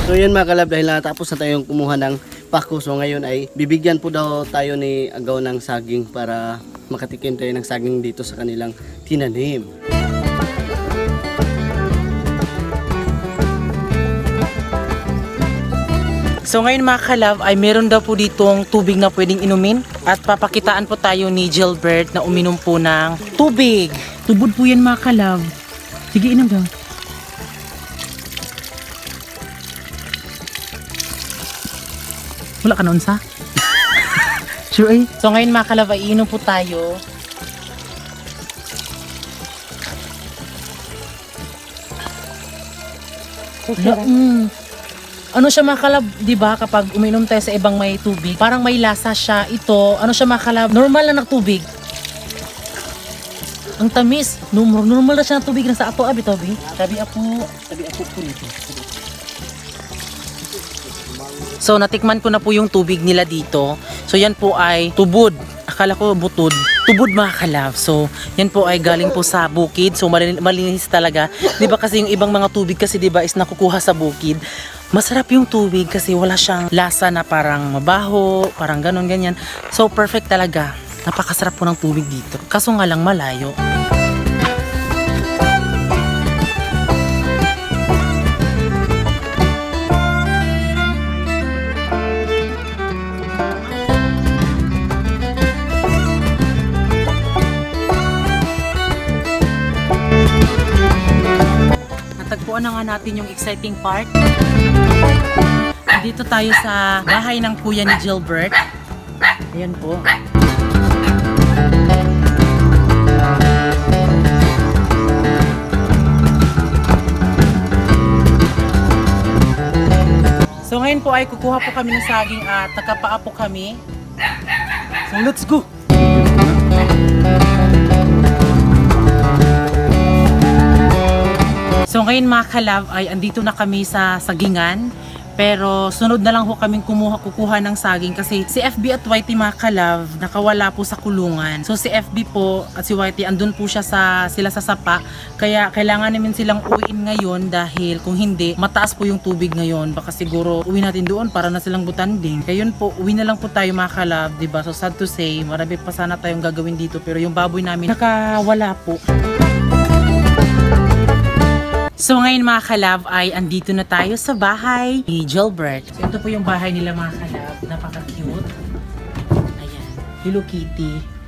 So yun mga kalab, dahil natapos na tayong kumuha ng pako. So ngayon ay bibigyan po daw tayo ni Agaw ng saging para makatikim tayo ng saging dito sa kanilang tinanim. So ngayon mga kalab ay meron daw po ditong tubig na pwedeng inumin at papakitaan po tayo ni Gilbert na uminom po ng tubig. Tubod po yan mga kalab. Sige, inom daw. Wala ka noon sa? Sure eh. So ngayon mga kalab ay iinom po tayo. Ano siya mga kalab, di ba kapag uminom tayo sa ibang may tubig, parang may lasa siya. Ito, ano siya mga kalab, normal lang na tubig. Ang tamis, normal na siya ng tubig na sa ato, abi tobi. Sabi ako po nito. So natikman ko na po yung tubig nila dito. So yan po ay tubod. Akala ko butod. Tubod mga kalab. So yan po ay galing po sa bukid. So malinis talaga. 'Di ba kasi yung ibang mga tubig kasi 'di ba is nakukuha sa bukid. Masarap yung tubig kasi wala siyang lasa na parang mabaho, parang ganon ganyan. So perfect talaga. Napakasarap po ng tubig dito. Kaso nga lang malayo. Natagpuan na nga natin yung exciting part. Dito tayo sa bahay ng kuya ni Gilbert. Ayan po. So ngayon po ay kukuha po kami ng saging at nakapaa po kami. So let's go! So ngayon mga kalab ay andito na kami sa sagingan. Pero sunod na lang ho kaming kukuha ng saging kasi si FB at Whitey mga kalab nakawala po sa kulungan. So si FB po at si Whitey andun po sila sa sapa. Kaya kailangan namin silang uwiin ngayon dahil kung hindi mataas po yung tubig ngayon. Baka siguro uwi natin doon para na silang butanding. Kaya yun po, uwi na lang po tayo mga kalab, diba? So sad to say, marami pa sana tayong gagawin dito pero yung baboy namin nakawala po. So ngayon mga kalab ay andito na tayo sa bahay ni Gilbert. So ito po yung bahay nila mga kalab. Napaka-cute. Ayan. Hello Kitty.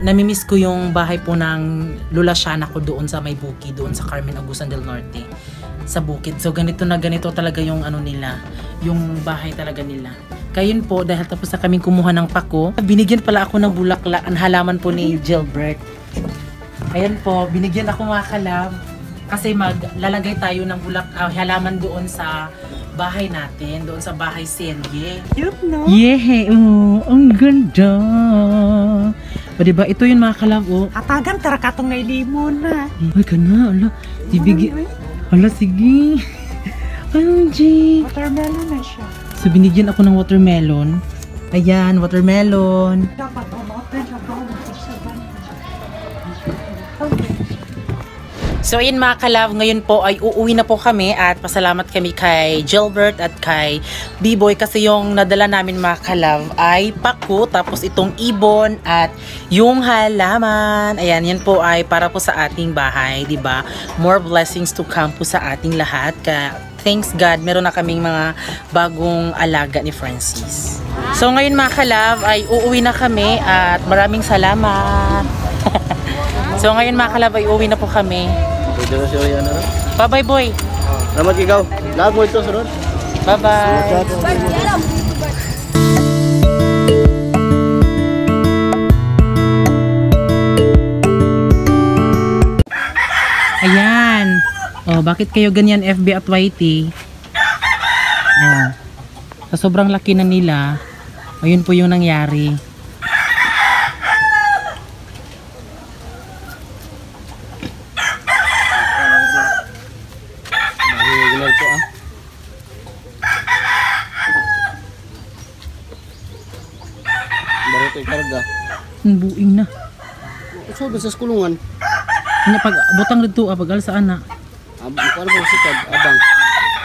Namimiss ko yung bahay po ng Lola Shana ko doon sa may bukid, doon sa Carmen Agusan del Norte sa bukid. So ganito talaga yung ano nila, yung bahay talaga nila. Kaya yun po, dahil tapos na kaming kumuha ng pako, binigyan pala ako ng bulaklak, ang halaman po ni Gilbert. Ayan po, binigyan ako mga kalab kasi maglalagay tayo ng halaman doon sa bahay natin, doon sa bahay serye. Cute, no? Yeah, ang ganda. O diba, ito yung mga kalab, oh. Atagan, tarakatong ngay limon na. Ay ka na, ala. Ibigay. Ala, sige. OMG. Watermelon na siya. So, binigyan ako ng watermelon. Ayan, watermelon. Dapat umote siya ba? So ayun mga kalab, ngayon po ay uuwi na po kami at pasalamat kami kay Gilbert at kay B-Boy kasi yung nadala namin mga kalab ay pako, tapos itong ibon at yung halaman. Ayan, yan po ay para po sa ating bahay, di ba? More blessings to come po sa ating lahat. Kaya thanks God, meron na kaming mga bagong alaga ni Francis. So ngayon mga kalab ay uuwi na kami at maraming salamat. So ngayon mga kalab ay uwi na po kami. Pwede na siya yan, ano? Bye-bye boy. Salamat ikaw. Lahat mo ito, sunod. Bye-bye. Ayan. Oh, bakit kayo ganyan FB at YT? Oh. Sa sobrang laki na nila, ayun po yung nangyari. Mahihiginal po, ah. Barito ikarga. Ang buing na. So, sa kulungan. Ano pag butang dito pag alsaan na. Ano po sikad? Abang.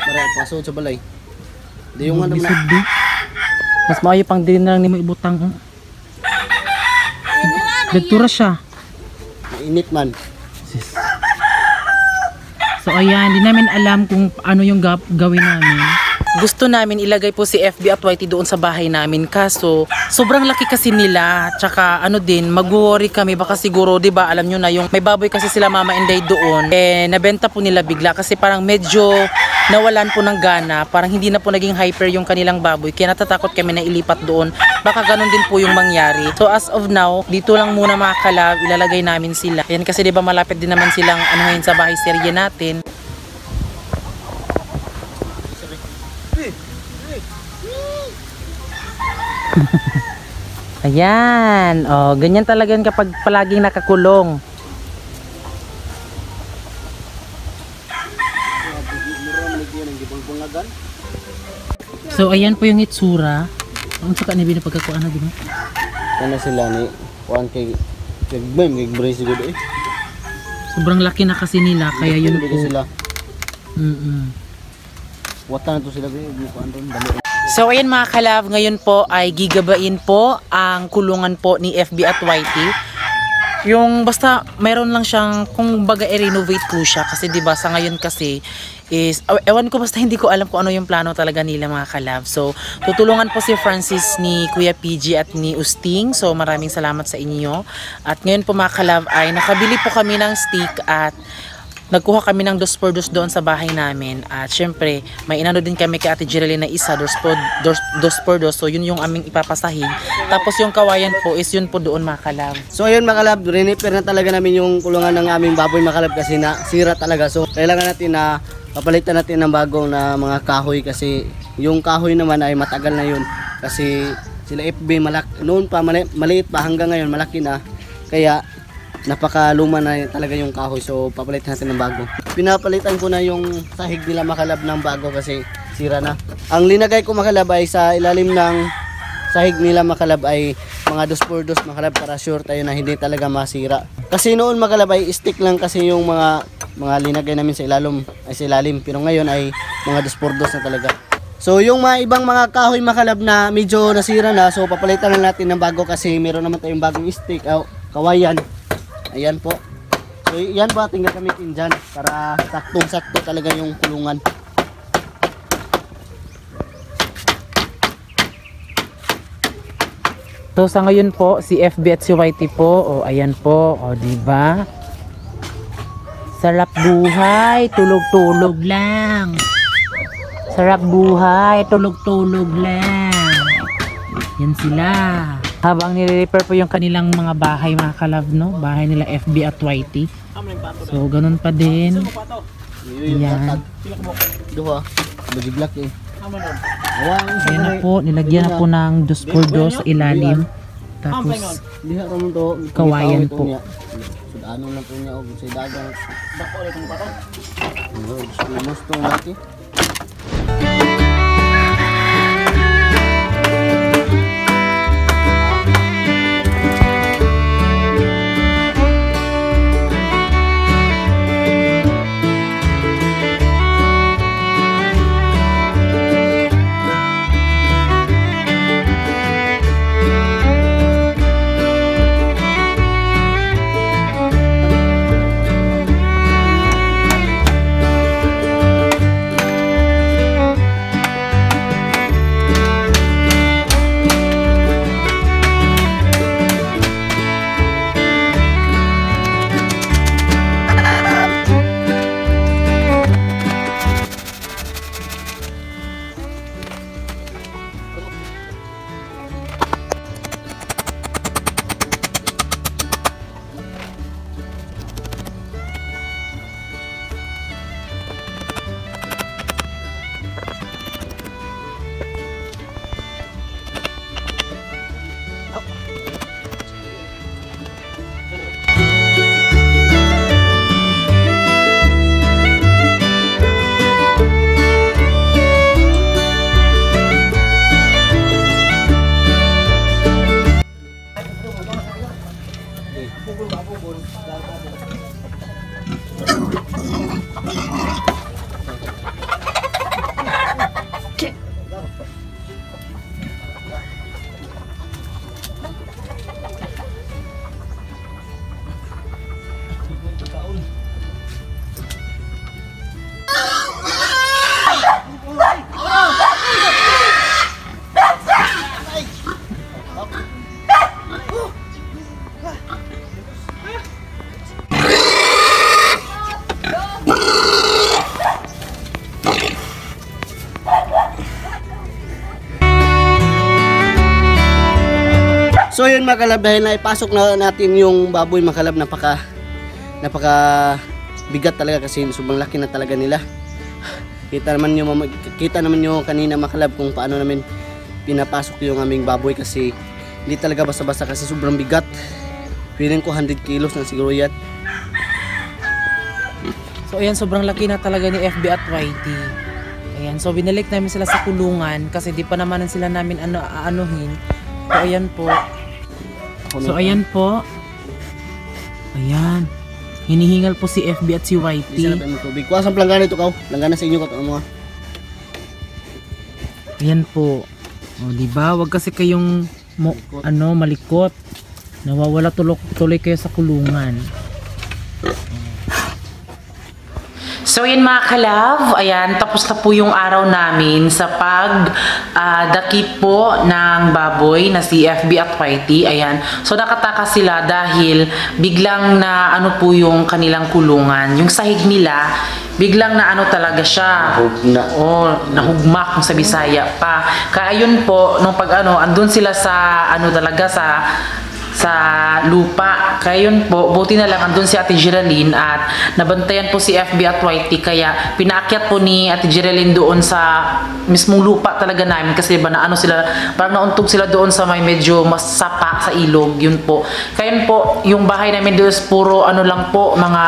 Para pasod sa balay. Di yung ano na. Bisod di. Mas maayo pang din na lang ni mo ibutang. Oh. Dagtura siya. Mainit man. So ayan, di namin alam kung ano yung gawin namin. Gusto namin ilagay po si FB at YT doon sa bahay namin, kaso sobrang laki kasi nila, tsaka ano din, mag-worry kami, baka siguro, di ba, alam nyo na yung may baboy kasi sila Mama Inday doon, nabenta po nila bigla kasi parang medyo nawalan po ng gana, parang hindi na po naging hyper yung kanilang baboy, kaya natatakot kami na ilipat doon, baka ganun din po yung mangyari. So as of now, dito lang muna mga kalab, ilalagay namin sila. Yan kasi di ba malapit din naman silang anuhin sa bahay serye natin. Ayan, oh, ganyan talaga yun kapag palaging nakakulong. So ayan po yung itsura. Ang saka ni bina pagkakuan na din. Ano sila ni 1K Jagbay, may brace siguro eh. Sobrang laki na kasi nila, kaya yun po. Sila. Wata na to sila guys. So ayan mga kalab, ngayon po ay gigabain po ang kulungan po ni FB at YT. Yung basta mayroon lang siyang kung baga i-renovate po siya kasi 'di ba sa ngayon kasi is ewan ko, basta hindi ko alam kung ano yung plano talaga nila mga kalab. So tutulungan po si Francis ni Kuya PG at ni Usting. So maraming salamat sa inyo. At ngayon po mga kalab ay nakabili po kami ng stick at nagkuha kami ng 2x2 doon sa bahay namin. At syempre, may inano din kami kay Ate Jereline na isa, 2x2. So yun yung aming ipapasahig. Tapos yung kawayan po is yun po doon mga kalab. So ayun mga kalab, rinipair na talaga namin yung kulungan ng aming baboy mga kalab kasi sira talaga. So kailangan natin na papalitan natin ng bagong na mga kahoy kasi yung kahoy naman ay matagal na yun. Kasi sila FB noon pa maliit pa hanggang ngayon malaki na. Kaya napakaluma na talaga yung kahoy, so papalitan natin ng bago. Pinapalitan ko na yung sahig nila makalab ng bago kasi sira na. Ang linagay ko makalab ay sa ilalim ng sahig nila makalab ay mga 2x2 makalab para sure tayo na hindi talaga masira. Kasi noon makalab ay stick lang kasi yung mga linagay namin sa ilalim, pero ngayon ay mga 2x2 na talaga. So yung mga ibang mga kahoy makalab na medyo nasira na, so papalitan na natin ng bago kasi meron naman tayong bagong stick, kawayan. Ayan po. So yan po ating gagamitin dyan para saktong-sakto talaga yung kulungan. So sa ngayon po si FB at si YT po, ayan po, diba? Sarap buhay, tulog-tulog lang. Sarap buhay, tulog-tulog lang. Yan sila. Habang nire-repair po yung kanilang mga bahay mga kalab, no? Bahay nila FB at YT. So ganun pa din. Yan. Duha. Black eh. Ayan na po, nilagyan na po ng 2x2 sa ilalim. Tapos kawayan po. Ano lang po niya sa dagang. Dako ulit ang pato. Gusto natin. So yun mga kalab, dahil naipasok na natin yung baboy mga kalab, napaka bigat talaga kasi sobrang laki na talaga nila. Kita naman nyo kanina mga kalab kung paano namin pinapasok yung aming baboy kasi hindi talaga basta-basta kasi sobrang bigat. Feeling ko 100 kilos na siguro yan. So ayan, sobrang laki na talaga ni FB at YT. Ayan, so binalik namin sila sa kulungan kasi di pa naman sila namin aanuhin. So ayan po. So ayan po. Ayan. Hinihingal po si FB at si YT. Isa na tayo ng tubig. Kuha sa planggana ito kaw. Planggana sa inyo ka mga. Ayan po. O di ba? Wag kasi kayong malikot. Nawawala tuloy kayo sa kulungan. So yun mga kalab, ayan, tapos na po yung araw namin sa pagdakip po ng baboy na si FB at YT. Ayan, so nakataka sila dahil biglang na po yung kanilang kulungan. Yung sahig nila, biglang na talaga siya. Nahugma kung sa Bisaya pa. Kaya yun po, nung andun sila sa talaga sa lupa. Kaya yun po, buti na lang andun si Ate Geraldine at nabantayan po si FB at YT, kaya pinaakyat po ni Ate Geraldine doon sa mismong lupa talaga namin kasi diba sila, parang nauntog sila doon sa may medyo masapa sa ilog, yun po. Kaya yun po, yung bahay namin doon is puro lang po, mga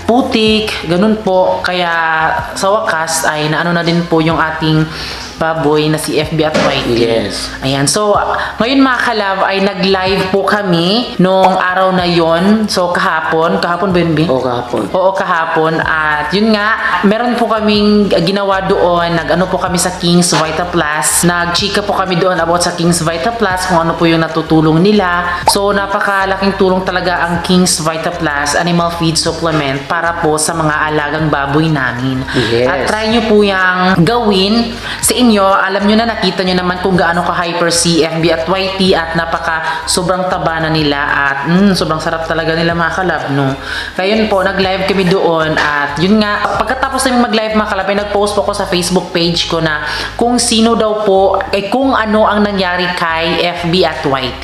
putik, ganun po. Kaya sa wakas ay na din po yung ating baboy na si FB at YT. Yes. Ayan. So, ngayon mga kalab ay nag-live po kami nung araw na yon. So, kahapon ba yun, B? Oo, kahapon. Oo, kahapon. At yun nga, meron po kaming ginawa doon. Po kami sa King's Vita Plus. Nag-chika po kami doon about sa King's Vita Plus, kung ano po yung natutulong nila. So, napakalaking tulong talaga ang King's Vita Plus Animal Feed Supplement para po sa mga alagang baboy namin. Yes. At try nyo po yung gawin sa inyo. Alam nyo na, nakita nyo naman kung gaano ka-hyper si FB at YT at sobrang taba na nila at sobrang sarap talaga nila mga kalab, no? Kaya yun po, nag-live kami doon at yun nga, pagkatapos namin mag-live mga kalab, ay nag-post po ko sa Facebook page ko na kung sino daw po, kung ano ang nangyari kay FB at YT.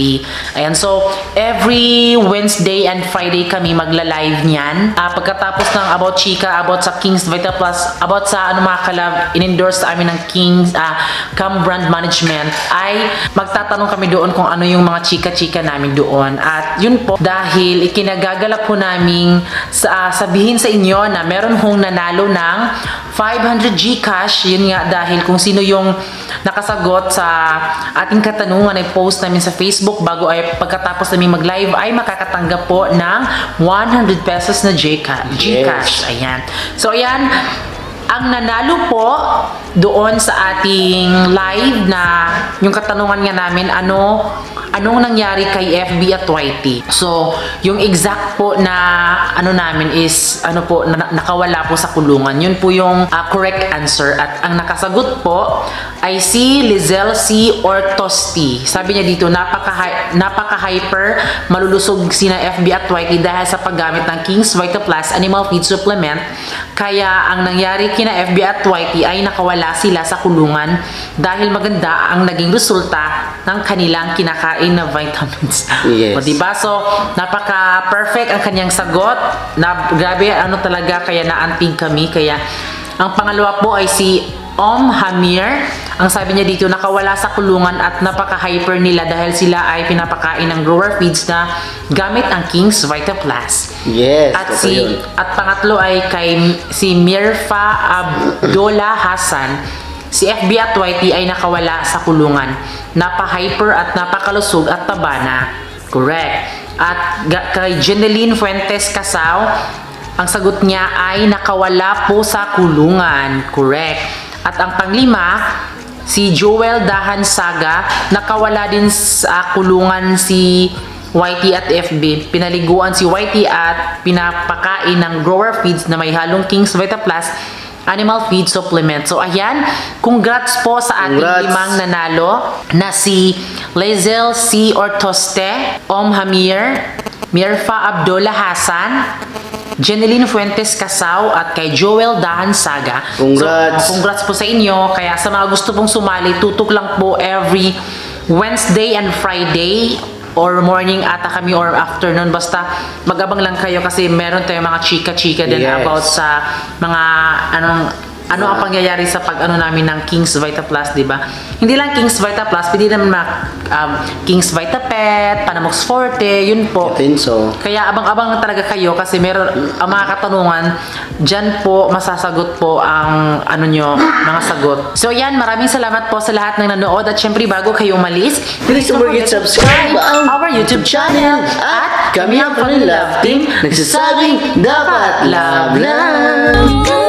Ayan, so every Wednesday and Friday kami magla-live niyan. Pagkatapos ng about chika, about sa King's Vita Plus, about sa mga kalab, in-endorse sa amin ng King's Cam Brand Management, ay magtatanong kami doon kung ano yung mga chika-chika namin doon. At yun po, dahil ikinagagalak po namin sabihin sa inyo na meron hong nanalo ng 500 Gcash. Yun nga, dahil kung sino yung nakasagot sa ating katanungan ay post namin sa Facebook bago ay pagkatapos namin mag-live ay makakatanggap po ng 100 pesos na Gcash. Yes. Ayan. So ayan, ang nanalo po doon sa ating live na yung katanungan nga namin, anong nangyari kay FB at YT. So, yung exact po na namin is nakawala po sa kulungan. Yun po yung correct answer. At ang nakasagot po ay si Lizelle C. Ortosti. Sabi niya dito, napaka-hyper, malulusog sina FB at YT dahil sa paggamit ng King's Vita Plus Animal Feed Supplement. Kaya ang nangyari kina FB at YT ay nakawala sila sa kulungan dahil maganda ang naging resulta ng kanilang kinakain na vitamins. Yes. O diba? So, napaka-perfect ang kanyang sagot. Grabe, talaga, kaya naantig kami. Kaya, ang pangalawa po ay si Hamir. Ang sabi niya dito, nakawala sa kulungan at napaka-hyper nila dahil sila ay pinapakain ng grower feeds na gamit ang King's Vita Plus. Yes. At pangatlo ay si Mirfa Abdullah Hassan. Si FB at YT ay nakawala sa kulungan. Napa-hyper at napakalusog at taba na. Correct. At kay Jeneline Fuentes Casao, ang sagot niya ay nakawala po sa kulungan. Correct. At ang panglima si Joel Dahan Saga. Nakawala din sa kulungan si Whitey at FB. Pinaliguan si Whitey at pinapakain ng grower feeds na may halong King's Vita Plus animal feed supplement. So ayan, congrats po sa ating Congrats. 5 nanalo na si Lezel C. Ortoste, Om Hamir, Mirfa Abdullah Hassan, Jeneline Fuentes Casaw at kay Joel Dahan Saga. Congrats. So, congrats po sa inyo. Kaya sa mga gusto pong sumali, tutok lang po every Wednesday and Friday or morning ata kami or afternoon. Basta mag-abang lang kayo kasi meron tayong mga chika-chika din Yes. about sa mga ano ang pangyayari sa pag-ano namin ng King's Vita Plus, di ba? Hindi lang King's Vita Plus, pwede naman King's Vita Pet, Panamox Forte, yun po. Pinso. Kaya abang-abang talaga kayo kasi meron ang mga katanungan, dyan po masasagot po ang ano nyo, mga sagot. So yan, maraming salamat po sa lahat ng nanood at syempre bago kayo umalis, Please don't forget to subscribe our YouTube channel at kami ang Fall in Love Team nagsasabing dapat love lang.